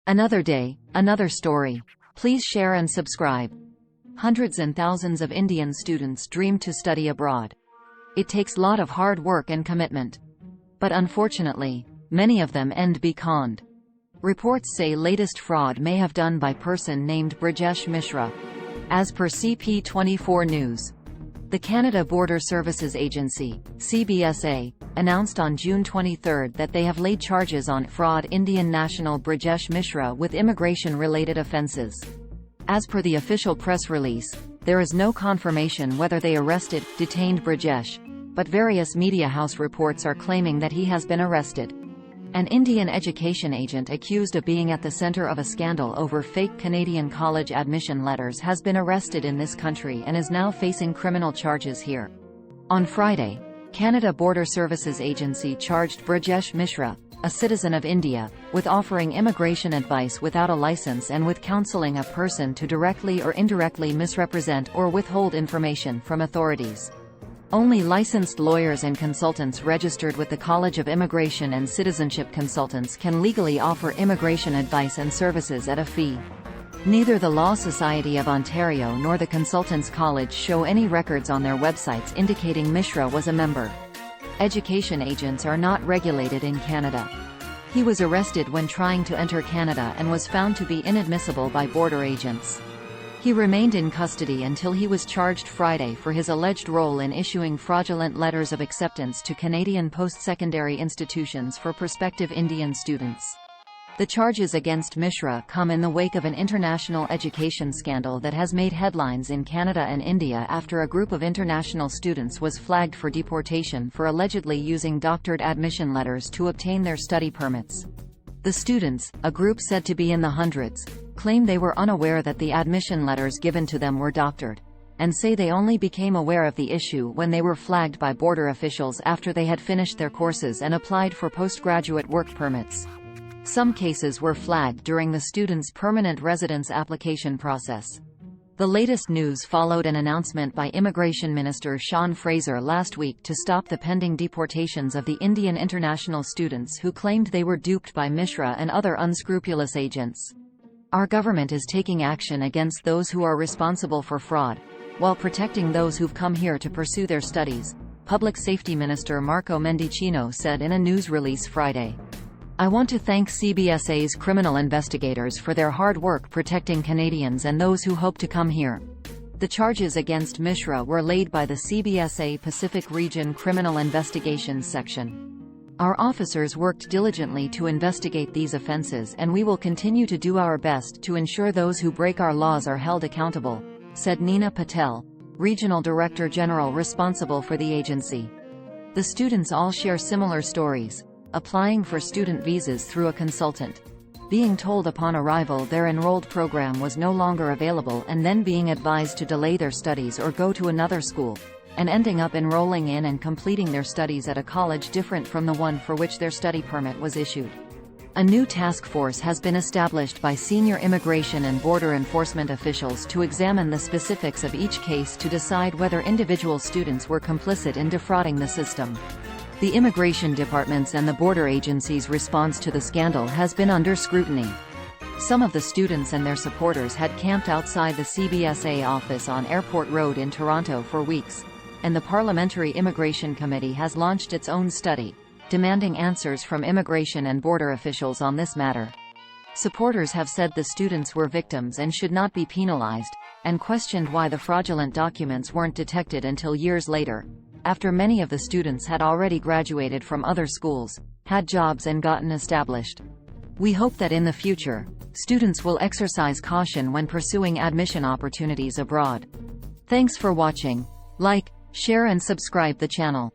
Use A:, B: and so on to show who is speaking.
A: Another day, another story. Please share and subscribe. Hundreds and thousands of Indian students dream to study abroad. It takes lot of hard work and commitment. But unfortunately, many of them end be conned. Reports say latest fraud may have done by person named Brijesh Mishra. As per CP24 News, the Canada Border Services Agency, CBSA, announced on June 23 that they have laid charges on fraud Indian national Brijesh Mishra with immigration-related offences. As per the official press release, there is no confirmation whether they arrested, detained Brijesh, but various media house reports are claiming that he has been arrested. An Indian education agent accused of being at the centre of a scandal over fake Canadian college admission letters has been arrested in this country and is now facing criminal charges here. On Friday, Canada Border Services Agency charged Brijesh Mishra, a citizen of India, with offering immigration advice without a license and with counselling a person to directly or indirectly misrepresent or withhold information from authorities. Only licensed lawyers and consultants registered with the College of Immigration and Citizenship Consultants can legally offer immigration advice and services at a fee. Neither the Law Society of Ontario nor the Consultants College show any records on their websites indicating Mishra was a member. Education agents are not regulated in Canada. He was arrested when trying to enter Canada and was found to be inadmissible by border agents. He remained in custody until he was charged Friday for his alleged role in issuing fraudulent letters of acceptance to Canadian post-secondary institutions for prospective Indian students. The charges against Mishra come in the wake of an international education scandal that has made headlines in Canada and India after a group of international students was flagged for deportation for allegedly using doctored admission letters to obtain their study permits. The students, a group said to be in the hundreds, claim they were unaware that the admission letters given to them were doctored, and say they only became aware of the issue when they were flagged by border officials after they had finished their courses and applied for postgraduate work permits. Some cases were flagged during the students' permanent residence application process. The latest news followed an announcement by Immigration Minister Sean Fraser last week to stop the pending deportations of the Indian international students who claimed they were duped by Mishra and other unscrupulous agents. Our government is taking action against those who are responsible for fraud, while protecting those who've come here to pursue their studies, Public Safety Minister Marco Mendicino said in a news release Friday. I want to thank CBSA's criminal investigators for their hard work protecting Canadians and those who hope to come here. The charges against Mishra were laid by the CBSA Pacific Region Criminal Investigations Section. Our officers worked diligently to investigate these offences and we will continue to do our best to ensure those who break our laws are held accountable, said Neena Patel, Regional Director General responsible for the agency. The students all share similar stories. Applying for student visas through a consultant, being told upon arrival their enrolled program was no longer available and then being advised to delay their studies or go to another school, and ending up enrolling in and completing their studies at a college different from the one for which their study permit was issued. A new task force has been established by senior immigration and border enforcement officials to examine the specifics of each case to decide whether individual students were complicit in defrauding the system. The immigration departments and the border agency's response to the scandal has been under scrutiny. Some of the students and their supporters had camped outside the CBSA office on Airport Road in Toronto for weeks, and the Parliamentary Immigration Committee has launched its own study, demanding answers from immigration and border officials on this matter. Supporters have said the students were victims and should not be penalized, and questioned why the fraudulent documents weren't detected until years later, after many of the students had already graduated from other schools, had jobs and gotten established. We hope that in the future, students will exercise caution when pursuing admission opportunities abroad. Thanks for watching. Like, share and subscribe the channel.